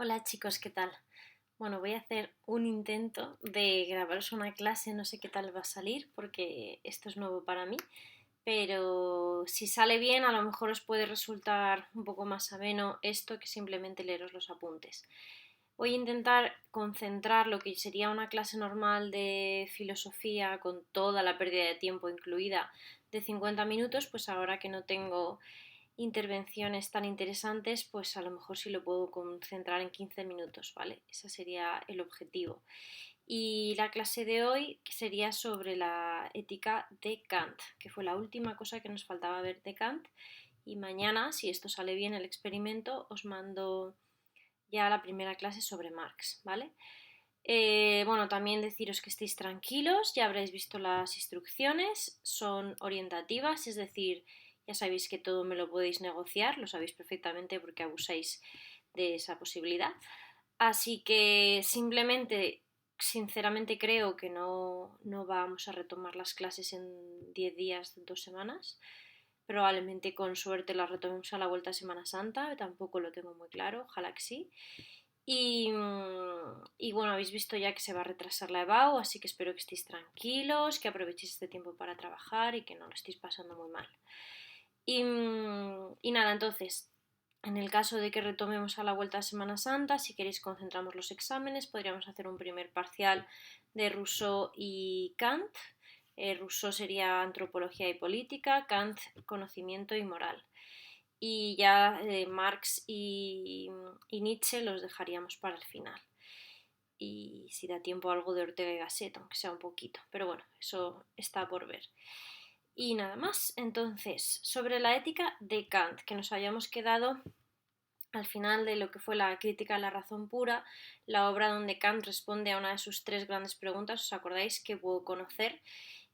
Hola chicos, ¿qué tal? Bueno, voy a hacer un intento de grabaros una clase, no sé qué tal va a salir porque esto es nuevo para mí, pero si sale bien a lo mejor os puede resultar un poco más ameno esto que simplemente leeros los apuntes. Voy a intentar concentrar lo que sería una clase normal de filosofía con toda la pérdida de tiempo incluida de 50 minutos, pues ahora que no tengo intervenciones tan interesantes, pues a lo mejor sí lo puedo concentrar en 15 minutos, ¿vale? Ese sería el objetivo. Y la clase de hoy sería sobre la ética de Kant, que fue la última cosa que nos faltaba ver de Kant. Y mañana, si esto sale bien el experimento, os mando ya la primera clase sobre Marx, ¿vale? Bueno, también deciros que estéis tranquilos, ya habréis visto las instrucciones, son orientativas, es decir, ya sabéis que todo me lo podéis negociar, lo sabéis perfectamente porque abusáis de esa posibilidad. Así que simplemente, sinceramente creo que no vamos a retomar las clases en 10 días, 2 semanas. Probablemente con suerte las retomemos a la vuelta a Semana Santa, tampoco lo tengo muy claro, ojalá que sí. Y bueno, habéis visto ya que se va a retrasar la EBAU, así que espero que estéis tranquilos, que aprovechéis este tiempo para trabajar y que no lo estéis pasando muy mal. Y nada, entonces, en el caso de que retomemos a la vuelta a Semana Santa, si queréis concentramos los exámenes, podríamos hacer un primer parcial de Rousseau y Kant. Rousseau sería antropología y política, Kant conocimiento y moral. Y ya Marx y Nietzsche los dejaríamos para el final. Y si da tiempo algo de Ortega y Gasset, aunque sea un poquito. Pero bueno, eso está por ver. Y nada más. Entonces, sobre la ética de Kant, que nos habíamos quedado al final de lo que fue la crítica a la razón pura, la obra donde Kant responde a una de sus tres grandes preguntas, ¿os acordáis? ¿Qué puedo conocer?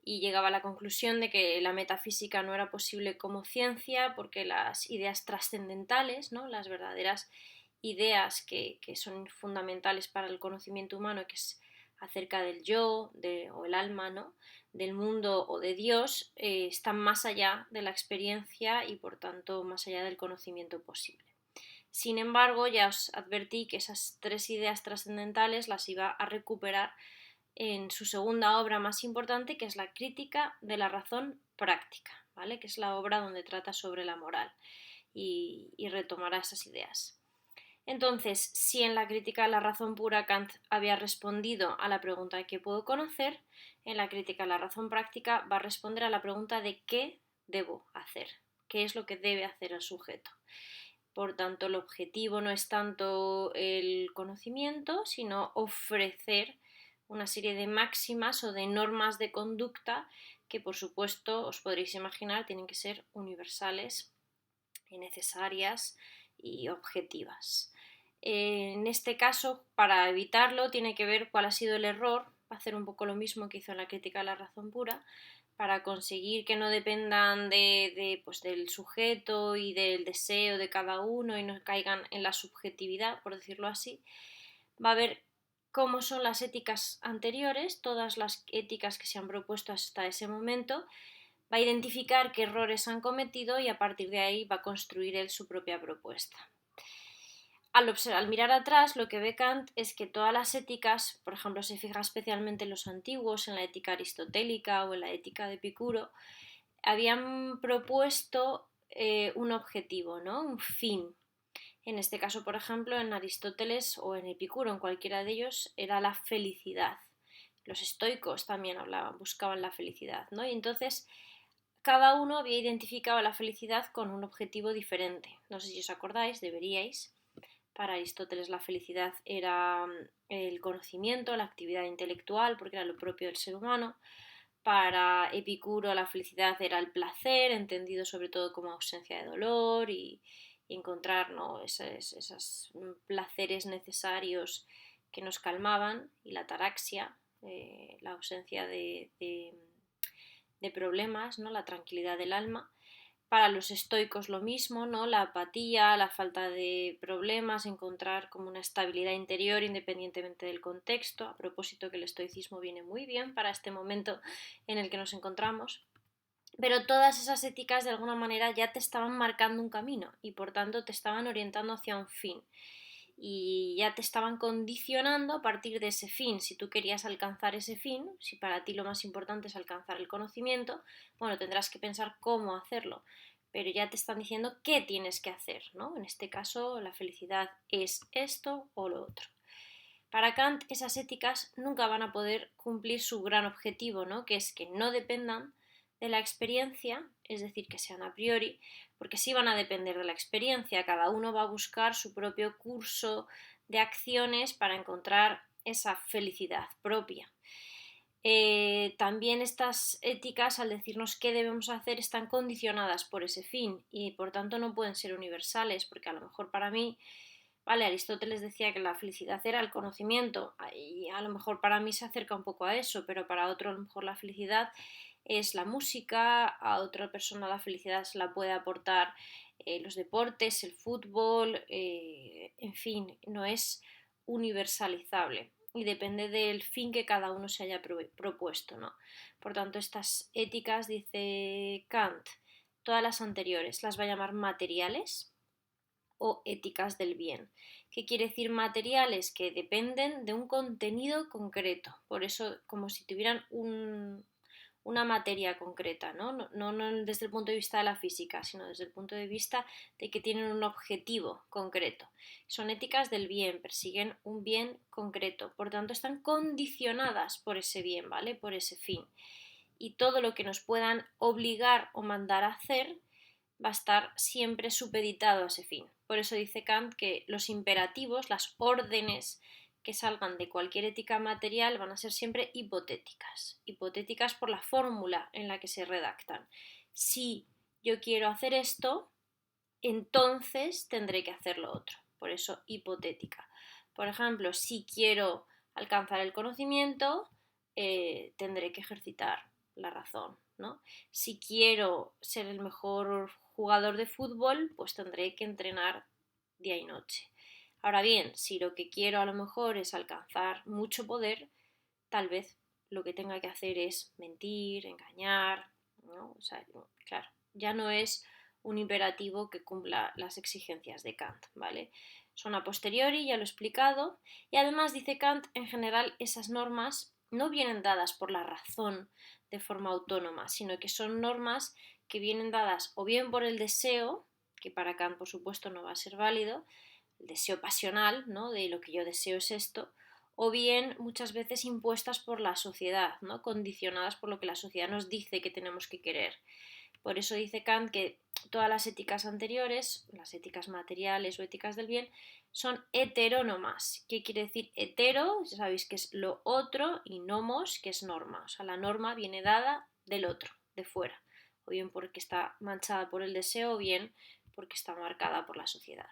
Y llegaba a la conclusión de que la metafísica no era posible como ciencia porque las ideas trascendentales, ¿no? Las verdaderas ideas que son fundamentales para el conocimiento humano, que es acerca del yo o el alma, ¿no? Del mundo o de Dios, están más allá de la experiencia y por tanto más allá del conocimiento posible. Sin embargo, ya os advertí que esas tres ideas trascendentales las iba a recuperar en su segunda obra más importante, que es la Crítica de la razón práctica, ¿vale? Que es la obra donde trata sobre la moral y retomará esas ideas. Entonces, si en la Crítica de la razón pura Kant había respondido a la pregunta de qué puedo conocer, en la Crítica de la razón práctica va a responder a la pregunta de qué debo hacer, qué es lo que debe hacer el sujeto. Por tanto, el objetivo no es tanto el conocimiento, sino ofrecer una serie de máximas o de normas de conducta que, por supuesto, os podréis imaginar, tienen que ser universales y necesarias y objetivas. En este caso, para evitarlo, tiene que ver cuál ha sido el error, va a hacer un poco lo mismo que hizo en la crítica de la razón pura, para conseguir que no dependan pues, del sujeto y del deseo de cada uno y no caigan en la subjetividad, por decirlo así, va a ver cómo son las éticas anteriores, todas las éticas que se han propuesto hasta ese momento, va a identificar qué errores han cometido y a partir de ahí va a construir él su propia propuesta. Al mirar atrás, lo que ve Kant es que todas las éticas, por ejemplo, se fija especialmente en los antiguos, en la ética aristotélica o en la ética de Epicuro, habían propuesto un objetivo, ¿no? Un fin. En este caso, por ejemplo, en Aristóteles o en Epicuro, en cualquiera de ellos, era la felicidad. Los estoicos también buscaban la felicidad, ¿no? Y entonces cada uno había identificado la felicidad con un objetivo diferente. No sé si os acordáis, deberíais. Para Aristóteles la felicidad era el conocimiento, la actividad intelectual, porque era lo propio del ser humano. Para Epicuro la felicidad era el placer, entendido sobre todo como ausencia de dolor y encontrar, ¿no? esos placeres necesarios que nos calmaban, y la ataraxia, la ausencia de problemas, ¿no? La tranquilidad del alma. Para los estoicos lo mismo, ¿no? La apatía, la falta de problemas, encontrar como una estabilidad interior independientemente del contexto. A propósito que el estoicismo viene muy bien para este momento en el que nos encontramos. Pero todas esas éticas de alguna manera ya te estaban marcando un camino y por tanto te estaban orientando hacia un fin. y ya te estaban condicionando a partir de ese fin. Si tú querías alcanzar ese fin, si para ti lo más importante es alcanzar el conocimiento, bueno, tendrás que pensar cómo hacerlo, pero ya te están diciendo qué tienes que hacer, ¿no? En este caso, la felicidad es esto o lo otro. Para Kant, esas éticas nunca van a poder cumplir su gran objetivo, ¿no? Que es que no dependan de la experiencia, es decir, que sean a priori, porque sí van a depender de la experiencia, cada uno va a buscar su propio curso de acciones para encontrar esa felicidad propia. También estas éticas, al decirnos qué debemos hacer, están condicionadas por ese fin y por tanto no pueden ser universales, porque a lo mejor para mí, vale, Aristóteles decía que la felicidad era el conocimiento y a lo mejor para mí se acerca un poco a eso, pero para otro a lo mejor la felicidad es la música, a otra persona la felicidad se la puede aportar los deportes, el fútbol, en fin, no es universalizable y depende del fin que cada uno se haya propuesto, ¿no? Por tanto, estas éticas, dice Kant, todas las anteriores las va a llamar materiales o éticas del bien. ¿Qué quiere decir materiales? Que dependen de un contenido concreto, por eso como si tuvieran una materia concreta, ¿no? No desde el punto de vista de la física, sino desde el punto de vista de que tienen un objetivo concreto. Son éticas del bien, persiguen un bien concreto, por tanto están condicionadas por ese bien, ¿vale? Por ese fin. Y todo lo que nos puedan obligar o mandar a hacer va a estar siempre supeditado a ese fin. Por eso dice Kant que los imperativos, las órdenes que salgan de cualquier ética material van a ser siempre hipotéticas. Hipotéticas por la fórmula en la que se redactan. Si yo quiero hacer esto, entonces tendré que hacer lo otro. Por eso hipotética. Por ejemplo, si quiero alcanzar el conocimiento, tendré que ejercitar la razón, ¿no? Si quiero ser el mejor jugador de fútbol, pues tendré que entrenar día y noche. Ahora bien, si lo que quiero a lo mejor es alcanzar mucho poder, tal vez lo que tenga que hacer es mentir, engañar, ¿no? O sea, claro, ya no es un imperativo que cumpla las exigencias de Kant, ¿vale? Son a posteriori, ya lo he explicado, y además dice Kant, en general esas normas no vienen dadas por la razón de forma autónoma, sino que son normas que vienen dadas o bien por el deseo, que para Kant por supuesto no va a ser válido, el deseo pasional, ¿no? De lo que yo deseo es esto, o bien muchas veces impuestas por la sociedad, ¿no? Condicionadas por lo que la sociedad nos dice que tenemos que querer. Por eso dice Kant que todas las éticas anteriores, las éticas materiales o éticas del bien, son heterónomas. ¿Qué quiere decir hetero? Ya sabéis que es lo otro y nomos, que es norma. O sea, la norma viene dada del otro, de fuera. O bien porque está manchada por el deseo o bien porque está marcada por la sociedad.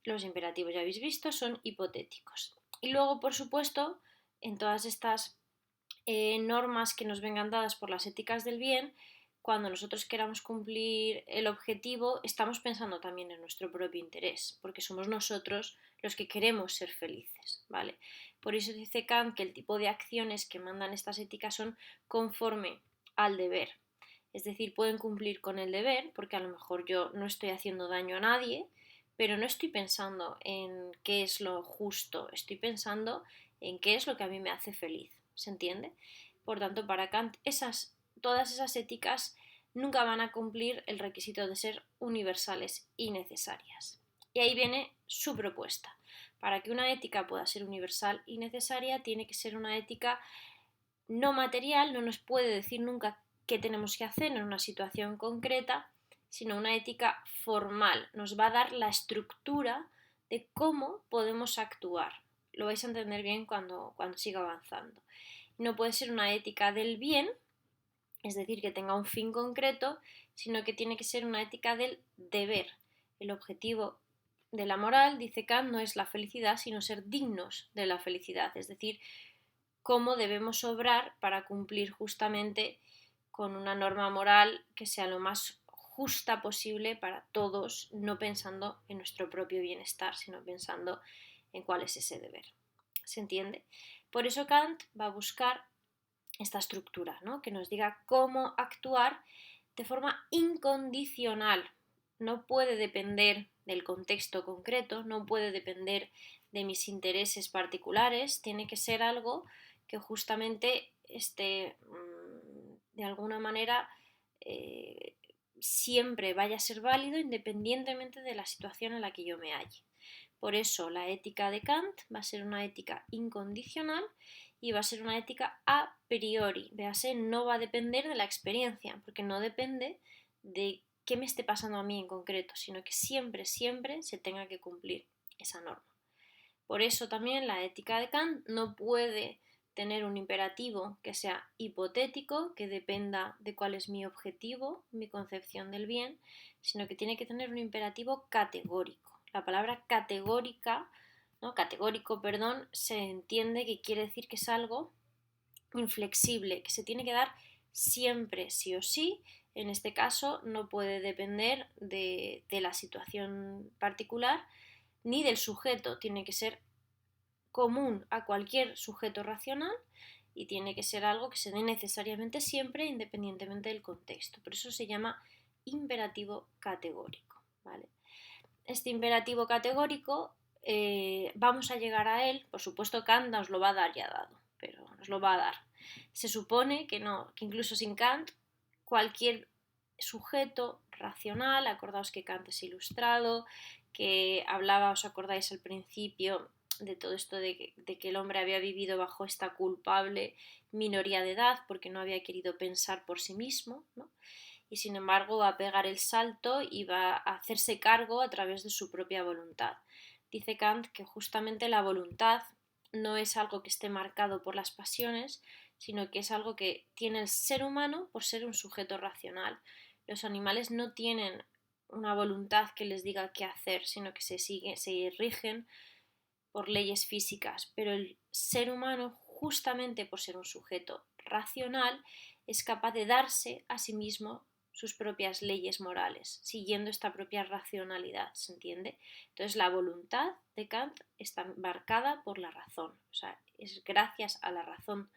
Los imperativos, ya habéis visto, son hipotéticos. Y luego, por supuesto, en todas estas normas que nos vengan dadas por las éticas del bien, cuando nosotros queramos cumplir el objetivo, estamos pensando también en nuestro propio interés, porque somos nosotros los que queremos ser felices, ¿vale? Por eso dice Kant que el tipo de acciones que mandan estas éticas son conforme al deber. Es decir, pueden cumplir con el deber, porque a lo mejor yo no estoy haciendo daño a nadie, pero no estoy pensando en qué es lo justo, estoy pensando en qué es lo que a mí me hace feliz, ¿se entiende? Por tanto, para Kant, todas esas éticas nunca van a cumplir el requisito de ser universales y necesarias. Y ahí viene su propuesta. Para que una ética pueda ser universal y necesaria, tiene que ser una ética no material, no nos puede decir nunca qué tenemos que hacer en una situación concreta, sino una ética formal. Nos va a dar la estructura de cómo podemos actuar. Lo vais a entender bien cuando siga avanzando. No puede ser una ética del bien, es decir, que tenga un fin concreto, sino que tiene que ser una ética del deber. El objetivo de la moral, dice Kant, no es la felicidad, sino ser dignos de la felicidad, es decir, cómo debemos obrar para cumplir justamente con una norma moral que sea lo más justa posible para todos, no pensando en nuestro propio bienestar, sino pensando en cuál es ese deber. ¿Se entiende? Por eso Kant va a buscar esta estructura, ¿no? Que nos diga cómo actuar de forma incondicional. no puede depender del contexto concreto, no puede depender de mis intereses particulares, tiene que ser algo que justamente esté de alguna manera siempre vaya a ser válido independientemente de la situación en la que yo me halle. Por eso la ética de Kant va a ser una ética incondicional y va a ser una ética a priori. Véase, no va a depender de la experiencia, porque no depende de qué me esté pasando a mí en concreto, sino que siempre, siempre se tenga que cumplir esa norma. Por eso también la ética de Kant no puede tener un imperativo que sea hipotético, que dependa de cuál es mi objetivo, mi concepción del bien, sino que tiene que tener un imperativo categórico. La palabra categórica, ¿no? Categórico, perdón, se entiende que quiere decir que es algo inflexible, que se tiene que dar siempre, sí o sí. En este caso no puede depender de la situación particular ni del sujeto, tiene que ser común a cualquier sujeto racional y tiene que ser algo que se dé necesariamente siempre independientemente del contexto. Por eso se llama imperativo categórico. ¿Vale? Este imperativo categórico vamos a llegar a él, por supuesto Kant nos lo va a dar ya dado, pero nos lo va a dar. Se supone que no, que incluso sin Kant cualquier sujeto racional, acordaos que Kant es ilustrado, que hablaba, os acordáis al principio, de todo esto de que el hombre había vivido bajo esta culpable minoría de edad porque no había querido pensar por sí mismo, ¿no? Y sin embargo va a pegar el salto y va a hacerse cargo a través de su propia voluntad. Dice Kant que justamente la voluntad no es algo que esté marcado por las pasiones, sino que es algo que tiene el ser humano por ser un sujeto racional. Los animales no tienen una voluntad que les diga qué hacer, sino que se rigen por leyes físicas, pero el ser humano, justamente por ser un sujeto racional, es capaz de darse a sí mismo sus propias leyes morales, siguiendo esta propia racionalidad, ¿se entiende? Entonces la voluntad de Kant está marcada por la razón, o sea, es gracias a la razón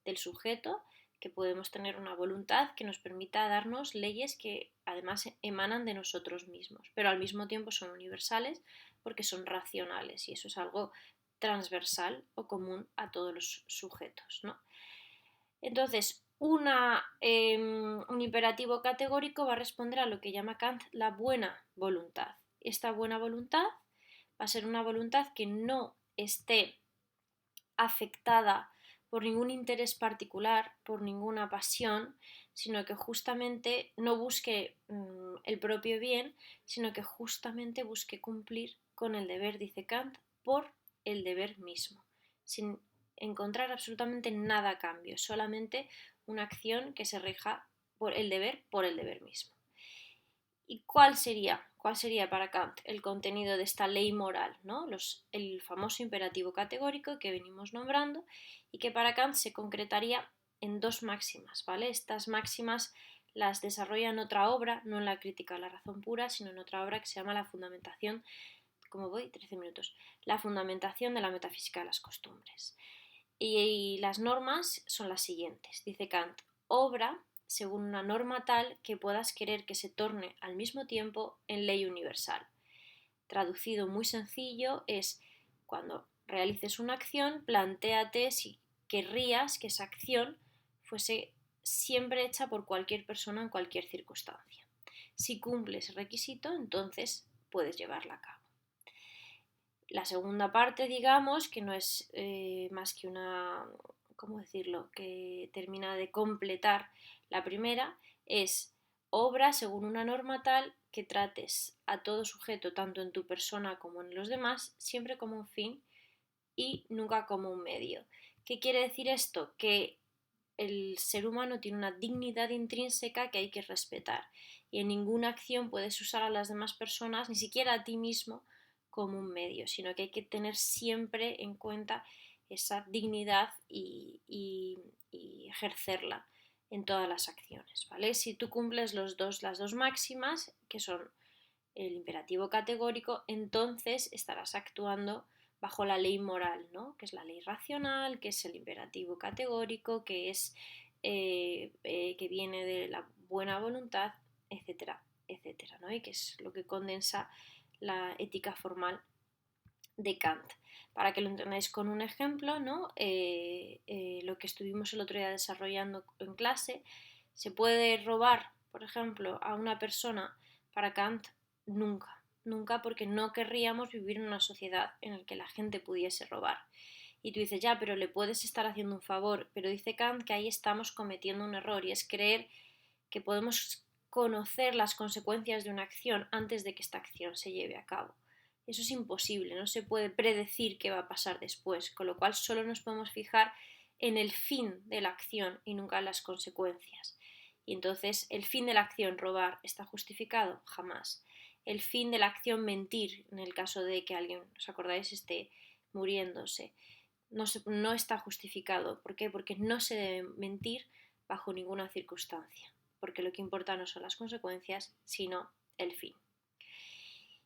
del sujeto que podemos tener una voluntad que nos permita darnos leyes que además emanan de nosotros mismos, pero al mismo tiempo son universales porque son racionales y eso es algo transversal o común a todos los sujetos, ¿no? Entonces, un imperativo categórico va a responder a lo que llama Kant la buena voluntad. Esta buena voluntad va a ser una voluntad que no esté afectada por ningún interés particular, por ninguna pasión, sino que justamente no busque el propio bien, sino que justamente busque cumplir con el deber, dice Kant, por el deber mismo, sin encontrar absolutamente nada a cambio, solamente una acción que se rija por el deber mismo. ¿Y cuál sería? ¿Cuál sería para Kant el contenido de esta ley moral? ¿No? El famoso imperativo categórico que venimos nombrando y que para Kant se concretaría en dos máximas, ¿vale? Estas máximas las desarrolla en otra obra, no en la crítica a la razón pura, sino en otra obra que se llama La fundamentación, ¿cómo voy? 13 minutos. La fundamentación de la metafísica de las costumbres. Y las normas son las siguientes. Dice Kant, obra según una norma tal que puedas querer que se torne al mismo tiempo en ley universal. Traducido muy sencillo es cuando realices una acción, plantéate si querrías que esa acción fuese siempre hecha por cualquier persona en cualquier circunstancia. Si cumple ese requisito, entonces puedes llevarla a cabo. La segunda parte, digamos, que no es más que una, ¿cómo decirlo?, que termina de completar la primera, es obra según una norma tal que trates a todo sujeto, tanto en tu persona como en los demás, siempre como un fin y nunca como un medio. ¿Qué quiere decir esto? Que el ser humano tiene una dignidad intrínseca que hay que respetar y en ninguna acción puedes usar a las demás personas, ni siquiera a ti mismo, como un medio, sino que hay que tener siempre en cuenta esa dignidad y ejercerla en todas las acciones, ¿vale? Si tú cumples las dos máximas, que son el imperativo categórico, entonces estarás actuando bajo la ley moral, ¿no? Que es la ley racional, que es el imperativo categórico, que es que viene de la buena voluntad, etcétera, etcétera, ¿no? Y que es lo que condensa la ética formal de Kant. Para que lo entendáis con un ejemplo, ¿no? Lo que estuvimos el otro día desarrollando en clase, se puede robar, por ejemplo, a una persona. Para Kant, nunca, nunca, porque no querríamos vivir en una sociedad en la que la gente pudiese robar. Y tú dices, ya, pero le puedes estar haciendo un favor, pero dice Kant que ahí estamos cometiendo un error y es creer que podemos conocer las consecuencias de una acción antes de que esta acción se lleve a cabo. Eso es imposible, no se puede predecir qué va a pasar después, con lo cual solo nos podemos fijar en el fin de la acción y nunca en las consecuencias. Y entonces, ¿el fin de la acción, robar, está justificado? Jamás. El fin de la acción, mentir, en el caso de que alguien, ¿os acordáis?, esté muriéndose, no está justificado. ¿Por qué? Porque no se debe mentir bajo ninguna circunstancia, porque lo que importa no son las consecuencias, sino el fin.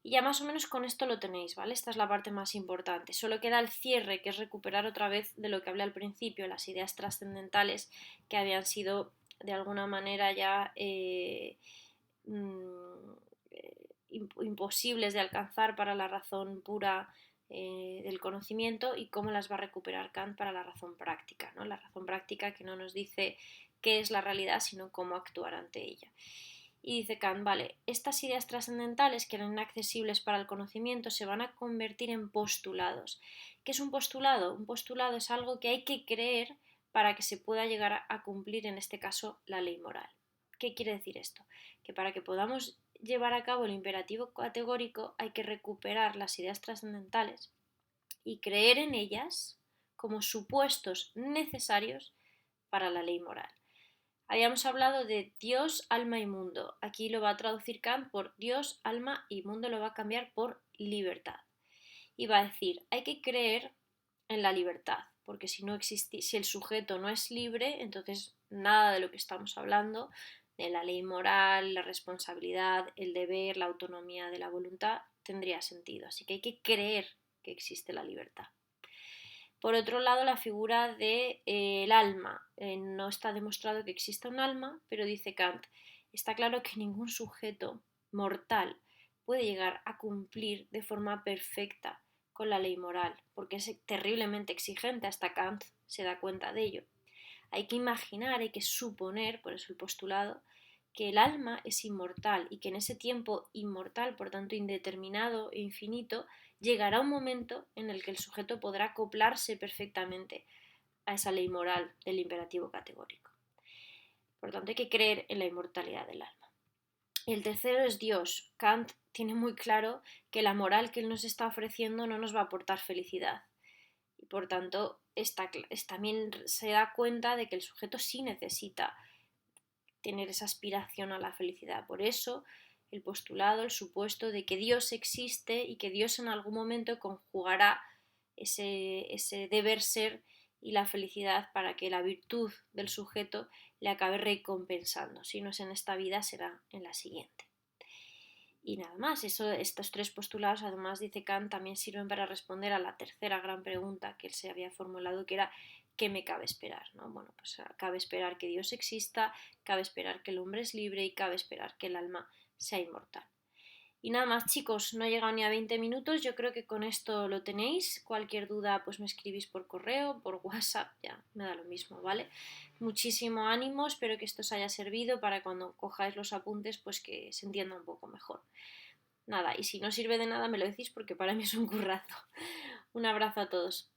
Y ya más o menos con esto lo tenéis, ¿vale? Esta es la parte más importante. Solo queda el cierre, que es recuperar otra vez de lo que hablé al principio, las ideas trascendentales que habían sido de alguna manera ya imposibles de alcanzar para la razón pura del conocimiento, y cómo las va a recuperar Kant para la razón práctica, ¿no? La razón práctica que no nos dice qué es la realidad, sino cómo actuar ante ella. Y dice Kant, vale, estas ideas trascendentales que eran inaccesibles para el conocimiento se van a convertir en postulados. ¿Qué es un postulado? Un postulado es algo que hay que creer para que se pueda llegar a cumplir, en este caso, la ley moral. ¿Qué quiere decir esto? Que para que podamos llevar a cabo el imperativo categórico hay que recuperar las ideas trascendentales y creer en ellas como supuestos necesarios para la ley moral. Habíamos hablado de Dios, alma y mundo. Aquí lo va a traducir Kant por Dios, alma, y mundo lo va a cambiar por libertad. Y va a decir, hay que creer en la libertad, porque si el sujeto no es libre, entonces nada de lo que estamos hablando, de la ley moral, la responsabilidad, el deber, la autonomía de la voluntad, tendría sentido. Así que hay que creer que existe la libertad. Por otro lado, la figura del alma. No está demostrado que exista un alma, pero dice Kant, está claro que ningún sujeto mortal puede llegar a cumplir de forma perfecta con la ley moral, porque es terriblemente exigente, hasta Kant se da cuenta de ello. Hay que imaginar, hay que suponer, por eso el postulado, que el alma es inmortal y que en ese tiempo inmortal, por tanto indeterminado e infinito, llegará un momento en el que el sujeto podrá acoplarse perfectamente a esa ley moral del imperativo categórico. Por tanto, hay que creer en la inmortalidad del alma. Y el tercero es Dios. Kant tiene muy claro que la moral que él nos está ofreciendo no nos va a aportar felicidad. Y por tanto, también se da cuenta de que el sujeto sí necesita tener esa aspiración a la felicidad. Por eso, el postulado, el supuesto de que Dios existe y que Dios en algún momento conjugará ese deber ser y la felicidad para que la virtud del sujeto le acabe recompensando. Si no es en esta vida, será en la siguiente. Y nada más, estos tres postulados, además, dice Kant, también sirven para responder a la tercera gran pregunta que él se había formulado, que era ¿qué me cabe esperar? ¿No? Bueno, pues cabe esperar que Dios exista, cabe esperar que el hombre es libre y cabe esperar que el alma sea inmortal. Y nada más, chicos, no he llegado ni a 20 minutos, yo creo que con esto lo tenéis. Cualquier duda, pues me escribís por correo, por WhatsApp, ya me da lo mismo, ¿vale? Muchísimo ánimo, espero que esto os haya servido para cuando cojáis los apuntes, pues que se entienda un poco mejor. Nada, y si no sirve de nada me lo decís porque para mí es un currazo. Un abrazo a todos.